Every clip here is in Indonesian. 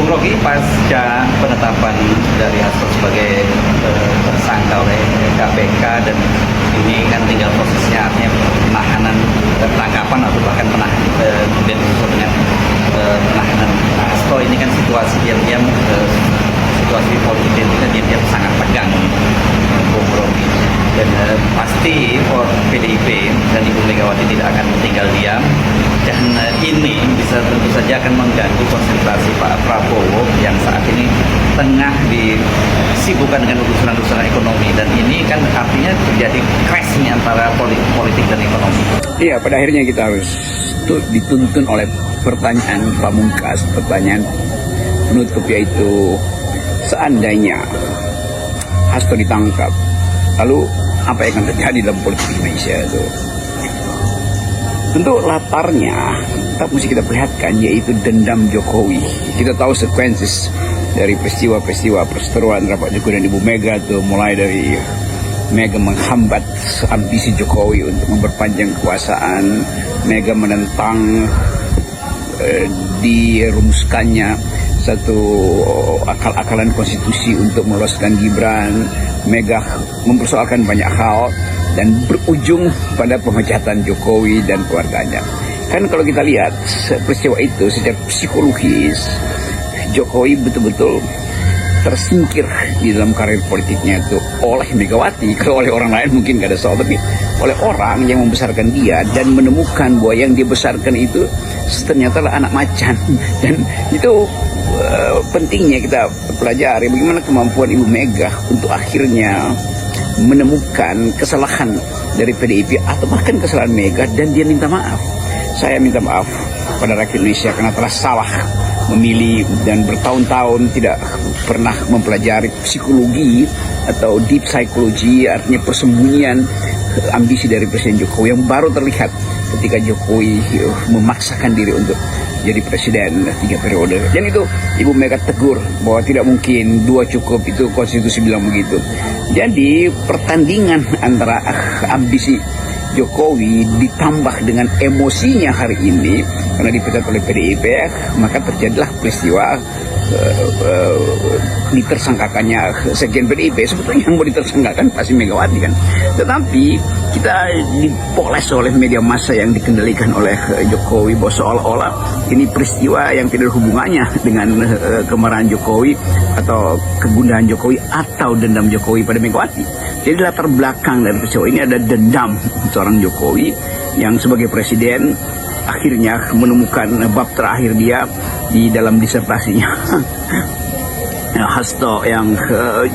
Bung Rocky, pasca penetapan dari Hasto sebagai tersangka oleh KPK dan ini kan tinggal prosesnya artinya penahanan, penangkapan atau bahkan penahanan kemudian dengan penahanan Hasto ini kan situasi diam-diam situasi politik kita diam-diam sangat tegang, Bung Rocky. Dan pasti PDIP dan Ibu Megawati tidak akan tinggal diam, dan ini bisa tentu saja akan mengganggu konsentrasi Pak Prabowo yang saat ini tengah disibukkan dengan urusan-urusan ekonomi, dan ini kan artinya terjadi clash nih antara politik dan ekonomi. Iya, pada akhirnya kita harus dituntun oleh pertanyaan pamungkas, pertanyaan penutup, yaitu seandainya Hasto ditangkap, lalu apa yang akan terjadi dalam politik Indonesia itu? Tentu latarnya tetap mesti kita perlihatkan, yaitu dendam Jokowi. Kita tahu sekuensis dari peristiwa-peristiwa perseteruan Bapak Jokowi dan Ibu Mega itu, mulai dari Mega menghambat ambisi Jokowi untuk memperpanjang kekuasaan, Mega menentang dirumuskannya satu akal-akalan konstitusi untuk meloloskan Gibran. Mega mempersoalkan banyak hal dan berujung pada pemecatan Jokowi dan keluarganya. Kan kalau kita lihat peristiwa itu secara psikologis, Jokowi betul-betul tersingkir di dalam karir politiknya itu oleh Megawati. Kalau oleh orang lain mungkin gak ada soal, tapi oleh orang yang membesarkan dia dan menemukan bahwa yang dia besarkan itu ternyata adalah anak macan. Dan itu pentingnya kita pelajari bagaimana kemampuan Ibu Mega untuk akhirnya menemukan kesalahan dari PDIP atau bahkan kesalahan Mega, dan dia minta maaf. Saya minta maaf pada rakyat Indonesia karena telah salah memilih dan bertahun-tahun tidak pernah mempelajari psikologi atau deep psychology, artinya persembunyian ambisi dari Presiden Jokowi yang baru terlihat ketika Jokowi memaksakan diri untuk jadi presiden 3 periode. Dan itu Ibu Mega tegur bahwa tidak mungkin 2 cukup, itu konstitusi bilang begitu. Jadi pertandingan antara ambisi Jokowi ditambah dengan emosinya hari ini karena dipecat oleh PDIP, maka terjadilah peristiwa ditersangkakannya sekjen PDIP. Sebetulnya yang mau ditersangkakan pasti Megawati kan, tetapi kita dipoles oleh media massa yang dikendalikan oleh Jokowi bahwa seolah-olah ini peristiwa yang tidak ada hubungannya dengan kemarahan Jokowi atau kegundahan Jokowi atau dendam Jokowi pada Megawati. Jadi latar belakang dari peristiwa ini ada dendam seorang Jokowi yang sebagai presiden akhirnya menemukan bab terakhir dia di dalam disertasinya Hasto, yang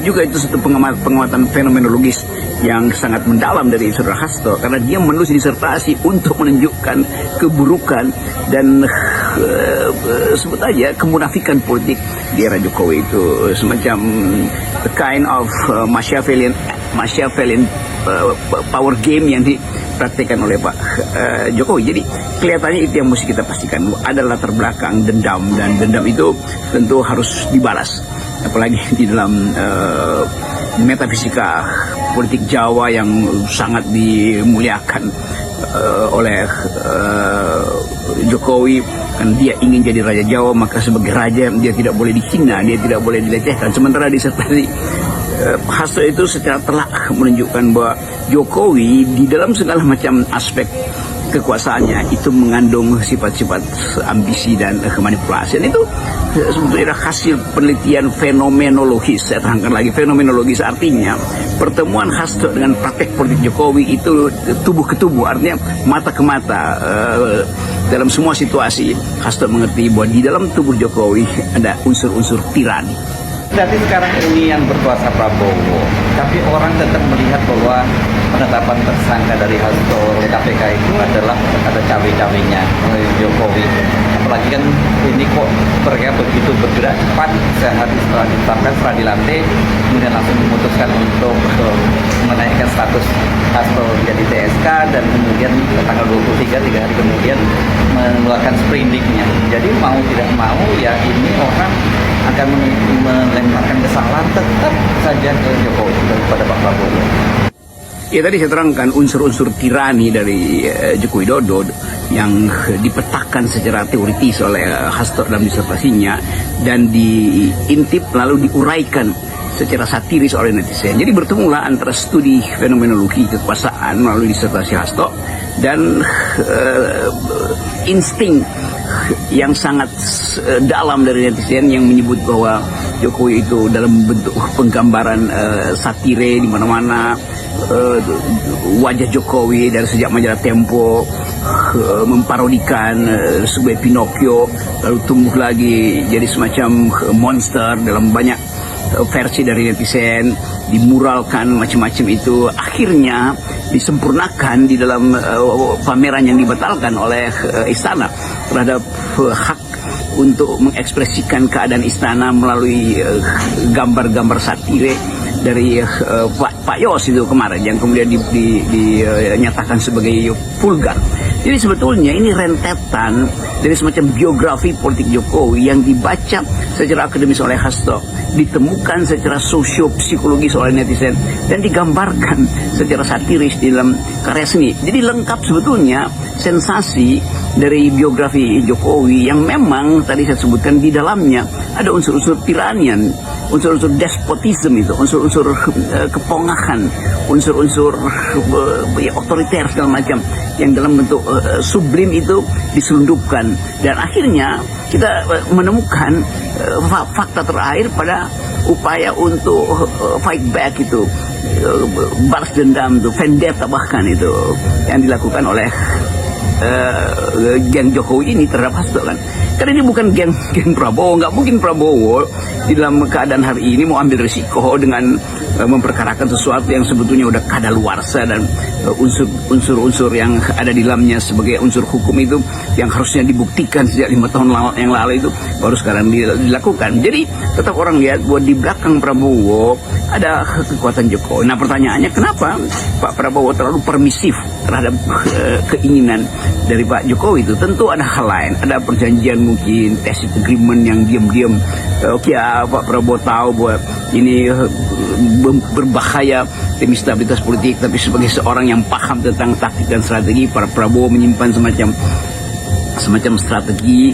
juga itu satu pengamatan fenomenologis yang sangat mendalam dari saudara Hasto, karena dia menulis disertasi untuk menunjukkan keburukan dan sebut aja kemunafikan politik di era Jokowi. Itu semacam the kind of Machiavellian power game yang dipraktikkan oleh Pak Jokowi. Jadi kelihatannya itu yang mesti kita pastikan, ada latar belakang dendam, dan dendam itu tentu harus dibalas, apalagi di dalam metafisika politik Jawa yang sangat dimuliakan oleh Jokowi. Kan dia ingin jadi raja Jawa, maka sebagai raja dia tidak boleh dihina, dia tidak boleh dilecehkan. Sementara disertasi Hasto itu secara telak menunjukkan bahwa Jokowi di dalam segala macam aspek kekuasaannya itu mengandung sifat-sifat ambisi dan manipulasi. Dan itu sebetulnya hasil penelitian fenomenologis. Saya terangkan lagi, fenomenologis artinya pertemuan Hasto dengan praktek politik Jokowi itu tubuh ke tubuh, artinya mata ke mata. Dalam semua situasi Hasto mengerti bahwa di dalam tubuh Jokowi ada unsur-unsur tirani. Jadi sekarang ini yang berkuasa Prabowo, tapi orang tetap melihat bahwa penetapan tersangka dari Hasto oleh KPK itu adalah ada cawe-cawenya oleh Jokowi. Apalagi kan ini kok mereka begitu bergerak cepat, sehari setelah ditetapkan, setelah dilantik, kemudian langsung memutuskan untuk menaikkan status Hasto menjadi TSK, dan kemudian tanggal 23, 3 hari kemudian mengeluarkan sprindiknya. Jadi mau tidak mau ya ini orang akan melemparkan kesalahan tetap saja ke Jokowi daripada Pak Prabowo. Ya tadi saya terangkan unsur-unsur tirani dari Joko Widodo yang dipetakan secara teoritis oleh Hasto dalam disertasinya dan diintip lalu diuraikan secara satiris oleh netizen. Jadi bertemulah antara studi fenomenologi kekuasaan melalui disertasi Hasto dan insting yang sangat dalam dari netizen yang menyebut bahwa Jokowi itu dalam bentuk penggambaran satire di mana-mana, wajah Jokowi dari sejak majalah Tempo memparodikan sebagai Pinocchio, lalu tumbuh lagi jadi semacam monster dalam banyak versi dari netizen, dimuralkan macam-macam itu, akhirnya disempurnakan di dalam pameran yang dibatalkan oleh istana terhadap hak untuk mengekspresikan keadaan istana melalui gambar-gambar satire dari Pak Yos itu kemarin yang kemudian dinyatakan sebagai vulgar. Jadi sebetulnya ini rentetan dari semacam biografi politik Jokowi yang dibaca secara akademis oleh Hasto, ditemukan secara sosio-psikologis oleh netizen, dan digambarkan secara satiris di dalam karya seni. Jadi lengkap sebetulnya sensasi dari biografi Jokowi yang memang tadi saya sebutkan di dalamnya ada unsur-unsur tiranian, unsur-unsur despotisme itu, unsur-unsur kepongahan, unsur-unsur otoriter segala macam yang dalam bentuk sublim itu diselundupkan, dan akhirnya kita menemukan fakta terakhir pada upaya untuk fight back itu, balas dendam itu, vendetta bahkan itu yang dilakukan oleh geng Jokowi ini terhadap Hasto kan. Karena ini bukan geng Prabowo, nggak mungkin Prabowo di dalam keadaan hari ini mau ambil risiko dengan memperkarakan sesuatu yang sebetulnya udah kadaluarsa, dan unsur-unsur yang ada di dalamnya sebagai unsur hukum itu yang harusnya dibuktikan sejak 5 tahun yang lalu itu baru sekarang dilakukan. Jadi tetap orang lihat bahwa di belakang Prabowo ada kekuatan Jokowi. Nah pertanyaannya, kenapa Pak Prabowo terlalu permisif terhadap keinginan dari Pak Jokowi itu? Tentu ada hal lain, ada perjanjian mungkin, tacit agreement yang diam-diam. Oke, Pak Prabowo tahu bahwa ini berbahaya demi stabilitas politik, tapi sebagai seorang yang paham tentang taktik dan strategi, Pak Prabowo menyimpan semacam strategi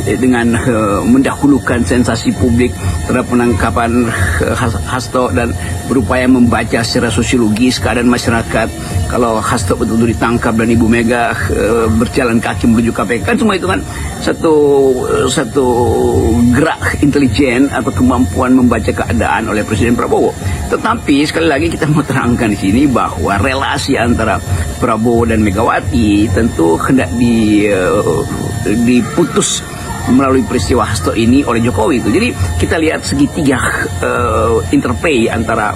dengan mendahulukan sensasi publik terhadap penangkapan Hasto dan berupaya membaca secara sosiologis keadaan masyarakat. Kalau Hasto betul-betul ditangkap dan Ibu Mega berjalan kaki menuju KPK, kan semua itu kan satu gerak intelijen atau kemampuan membaca keadaan oleh Presiden Prabowo. Tetapi sekali lagi kita mau terangkan di sini bahwa relasi antara Prabowo dan Megawati tentu hendak diputus melalui peristiwa Hasto ini oleh Jokowi itu. Jadi kita lihat segitiga interplay antara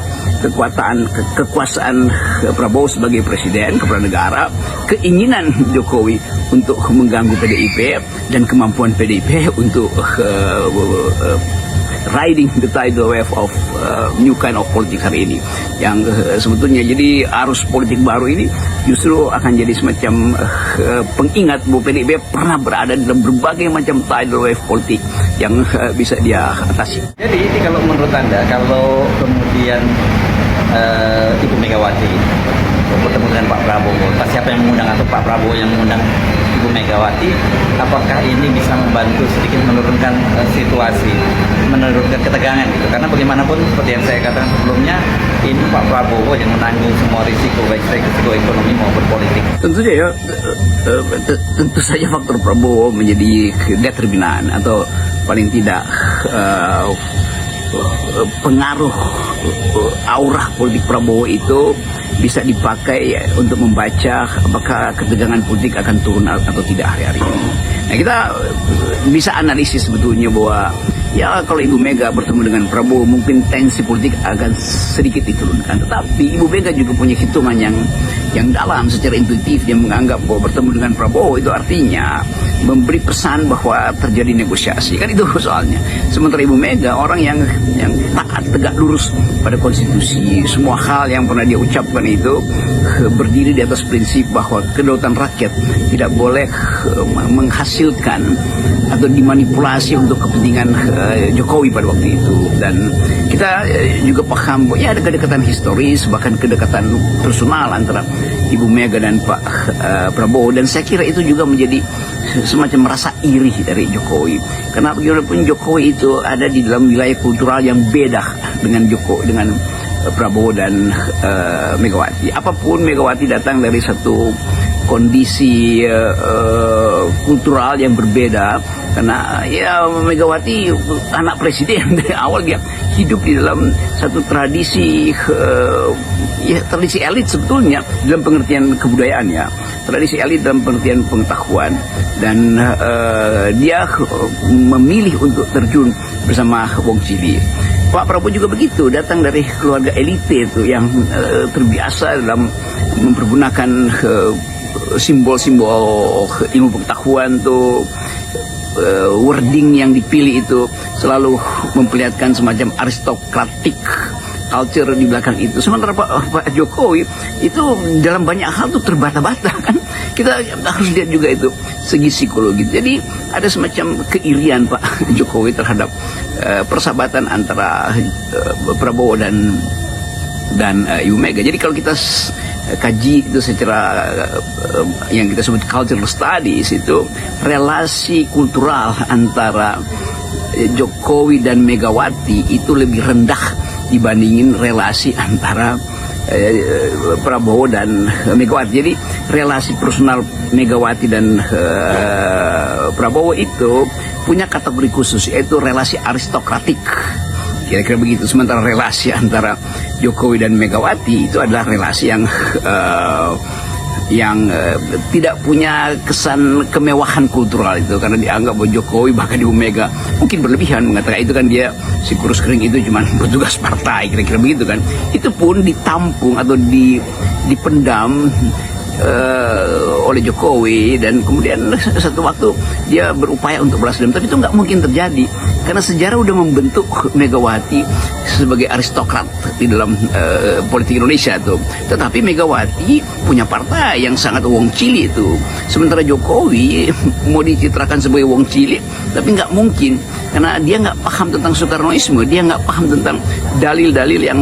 kekuasaan Prabowo sebagai presiden kepala negara, keinginan Jokowi untuk mengganggu PDIP, dan kemampuan PDIP untuk riding the tidal wave of new kind of politik hari ini, yang sebetulnya jadi arus politik baru ini justru akan jadi semacam pengingat bahwa PDIP pernah berada dalam berbagai macam tidal wave politik yang bisa dia atasi. Jadi ini kalau menurut Anda, kalau kemudian Ibu Megawati bertemu dengan Pak Prabowo, siapa yang mengundang, atau Pak Prabowo yang mengundang Ibu Megawati, apakah ini bisa membantu sedikit menurunkan situasi, menurunkan ketegangan gitu? Karena bagaimanapun seperti yang saya katakan sebelumnya, ini Pak Prabowo yang menanggung semua risiko, baik risiko ekonomi maupun politik. Tentu saja, tentu saja faktor Prabowo menjadi determinan atau paling tidak pengaruh aura politik Prabowo itu bisa dipakai untuk membaca apakah ketegangan politik akan turun atau tidak hari-hari ini. Nah, kita bisa analisis sebetulnya bahwa ya kalau Ibu Mega bertemu dengan Prabowo mungkin tensi politik akan sedikit diturunkan. Tetapi Ibu Mega juga punya hitungan yang dalam secara intuitif. Dia menganggap bahwa bertemu dengan Prabowo itu artinya memberi pesan bahwa terjadi negosiasi, kan itu soalnya. Sementara Ibu Mega orang yang taat tegak lurus pada konstitusi. Semua hal yang pernah dia ucapkan itu berdiri di atas prinsip bahwa kedaulatan rakyat tidak boleh menghasilkan atau dimanipulasi untuk kepentingan Jokowi pada waktu itu. Dan kita juga paham bahwa ya ada kedekatan historis, bahkan kedekatan personal antara Ibu Mega dan Pak Prabowo, dan saya kira itu juga menjadi semacam rasa iri dari Jokowi, karena bagaimanapun Jokowi itu ada di dalam wilayah kultural yang beda dengan Prabowo dan Megawati. Apapun Megawati datang dari satu kondisi kultural yang berbeda, karena ya Megawati anak presiden dari awal, dia hidup di dalam satu tradisi tradisi elit sebetulnya dalam pengertian kebudayaan, ya, tradisi elit dalam pengertian pengetahuan, dan dia memilih untuk terjun bersama Wong Cili. Pak Prabowo juga begitu, datang dari keluarga elite itu yang terbiasa dalam mempergunakan simbol-simbol ilmu pengetahuan tuh. Wording yang dipilih itu selalu memperlihatkan semacam aristokratik culture di belakang itu. Sementara Pak Jokowi itu dalam banyak hal tuh terbata-bata, kan. Kita harus lihat juga itu segi psikologi. Jadi ada semacam keirian Pak Jokowi terhadap persahabatan antara Prabowo dan Ibu Mega. Jadi kalau kita kaji itu secara yang kita sebut cultural studies, itu relasi kultural antara Jokowi dan Megawati itu lebih rendah dibandingin relasi antara Prabowo dan Megawati. Jadi relasi personal Megawati dan Prabowo itu punya kategori khusus, yaitu relasi aristokratik, kira-kira begitu. Sementara relasi antara Jokowi dan Megawati itu adalah relasi yang tidak punya kesan kemewahan kultural itu, karena dianggap bahwa Jokowi bahkan Ibu Mega mungkin berlebihan mengatakan itu kan dia si kurus kering itu cuma petugas partai, kira-kira begitu kan. Itu pun ditampung atau dipendam oleh Jokowi, dan kemudian satu waktu dia berupaya untuk balas dendam, tapi itu nggak mungkin terjadi karena sejarah udah membentuk Megawati sebagai aristokrat di dalam politik Indonesia tuh. Tetapi Megawati punya partai yang sangat wong cili itu, sementara Jokowi mau dicitrakan sebagai wong cili, tapi nggak mungkin karena dia nggak paham tentang Soekarnoisme, dia nggak paham tentang dalil-dalil yang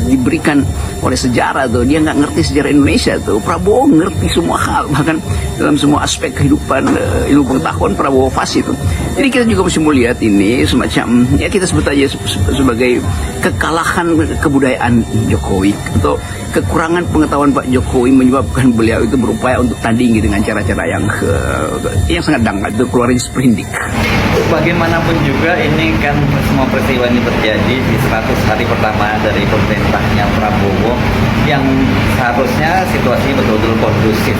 diberikan oleh sejarah tuh, dia nggak ngerti sejarah Indonesia tuh. Prabowo ngerti semua hal, bahkan dalam semua aspek kehidupan ilmu pengetahuan Prabowo fasih itu. Jadi kita juga mesti melihat ini semacam, ya kita sebut aja sebagai kekalahan kebudayaan Jokowi atau kekurangan pengetahuan Pak Jokowi menyebabkan beliau itu berupaya untuk tandingi dengan cara-cara yang sangat dangkal, itu keluarin sprindik. Bagaimanapun juga ini kan semua peristiwa ini terjadi di 100 hari pertama dari pemerintahnya Prabowo, yang seharusnya situasi betul-betul kondusif.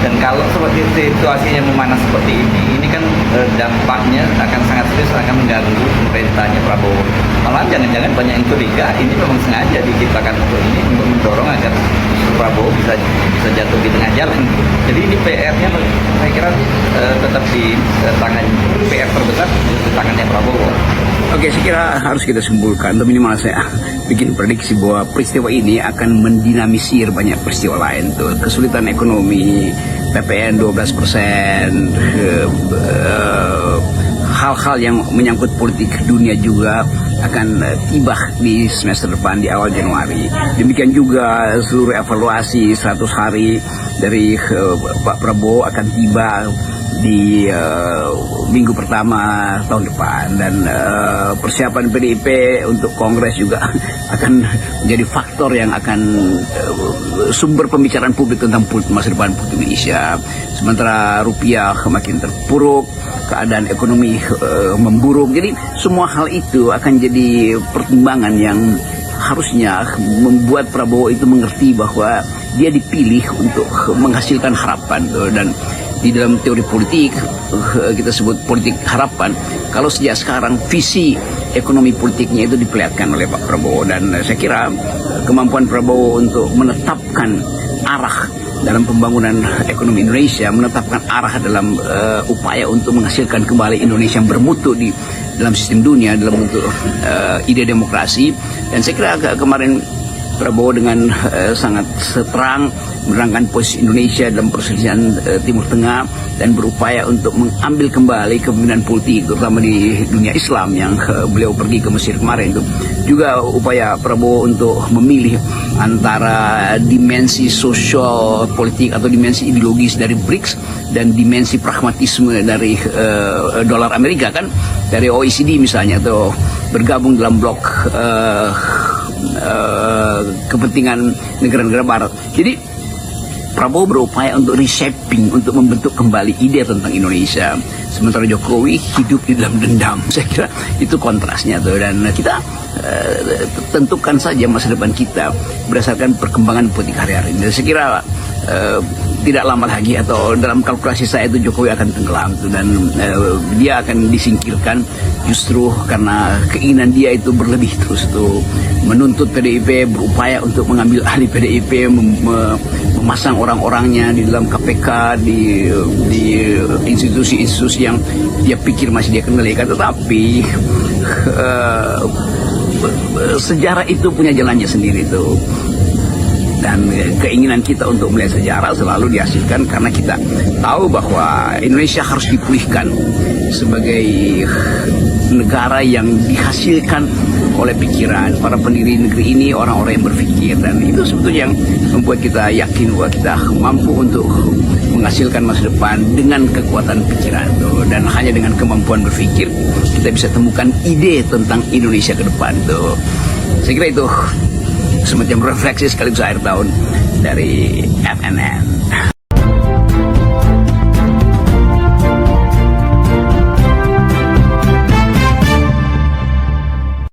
Dan kalau seperti situasinya memanas seperti ini kan dampaknya akan sangat serius, akan mengganggu pemerintahnya Prabowo. Malah jangan-jangan banyak yang curiga ini memang sengaja diciptakan untuk ini, untuk mendorong agar Prabowo bisa jatuh di tengah jalan. Jadi ini PR-nya saya kira tetap di tangan, PR terbesar di tangannya Prabowo. Oke, saya kira harus kita simpulkan, atau minimal saya bikin prediksi bahwa peristiwa ini akan mendinamisir banyak peristiwa lain tuh. Kesulitan ekonomi, PPN 12%, hal-hal yang menyangkut politik dunia juga akan tiba di semester depan di awal Januari. Demikian juga seluruh evaluasi 100 hari dari Pak Prabowo akan tiba di minggu pertama tahun depan, dan persiapan PDIP untuk Kongres juga akan menjadi faktor yang akan sumber pembicaraan publik tentang masa depan politik Indonesia. Sementara rupiah makin terpuruk, keadaan ekonomi memburuk, jadi semua hal itu akan jadi pertimbangan yang harusnya membuat Prabowo itu mengerti bahwa dia dipilih untuk menghasilkan harapan, dan di dalam teori politik kita sebut politik harapan. Kalau sejak sekarang visi ekonomi politiknya itu diperlihatkan oleh Pak Prabowo, dan saya kira kemampuan Prabowo untuk menetapkan arah dalam pembangunan ekonomi Indonesia, menetapkan arah dalam upaya untuk menghasilkan kembali Indonesia yang bermutu di dalam sistem dunia dalam bentuk ide demokrasi. Dan saya kira kemarin Prabowo dengan sangat terang menerangkan posisi Indonesia dalam perselisihan Timur Tengah dan berupaya untuk mengambil kembali kepemimpinan politik terutama di dunia Islam yang beliau pergi ke Mesir kemarin itu. Juga upaya Prabowo untuk memilih antara dimensi sosial politik atau dimensi ideologis dari BRICS dan dimensi pragmatisme dari dolar Amerika, kan, dari OECD misalnya, atau bergabung dalam blok kepentingan negara-negara barat. Jadi Prabowo berupaya untuk reshaping, untuk membentuk kembali ide tentang Indonesia, sementara Jokowi hidup di dalam dendam. Saya kira itu kontrasnya tuh, dan kita tentukan saja masa depan kita berdasarkan perkembangan politik hari-hari. Dan saya kira tidak lama lagi atau dalam kalkulasi saya itu Jokowi akan tenggelam tuh, dan dia akan disingkirkan justru karena keinginan dia itu berlebih terus tuh, menuntut PDIP, berupaya untuk mengambil alih PDIP, memasang orang-orangnya di dalam KPK, di institusi-institusi yang dia pikir masih dia kendalikan. Tetapi sejarah itu punya jalannya sendiri tuh. Dan keinginan kita untuk melihat sejarah selalu dihasilkan karena kita tahu bahwa Indonesia harus dipulihkan sebagai negara yang dihasilkan oleh pikiran para pendiri negeri ini, orang-orang yang berpikir. Dan itu sebetulnya yang membuat kita yakin bahwa kita mampu untuk menghasilkan masa depan dengan kekuatan pikiran tuh. Dan hanya dengan kemampuan berpikir kita bisa temukan ide tentang Indonesia ke depan tuh. Saya kira itu semacam refleksi sekaligus akhir tahun dari FNN.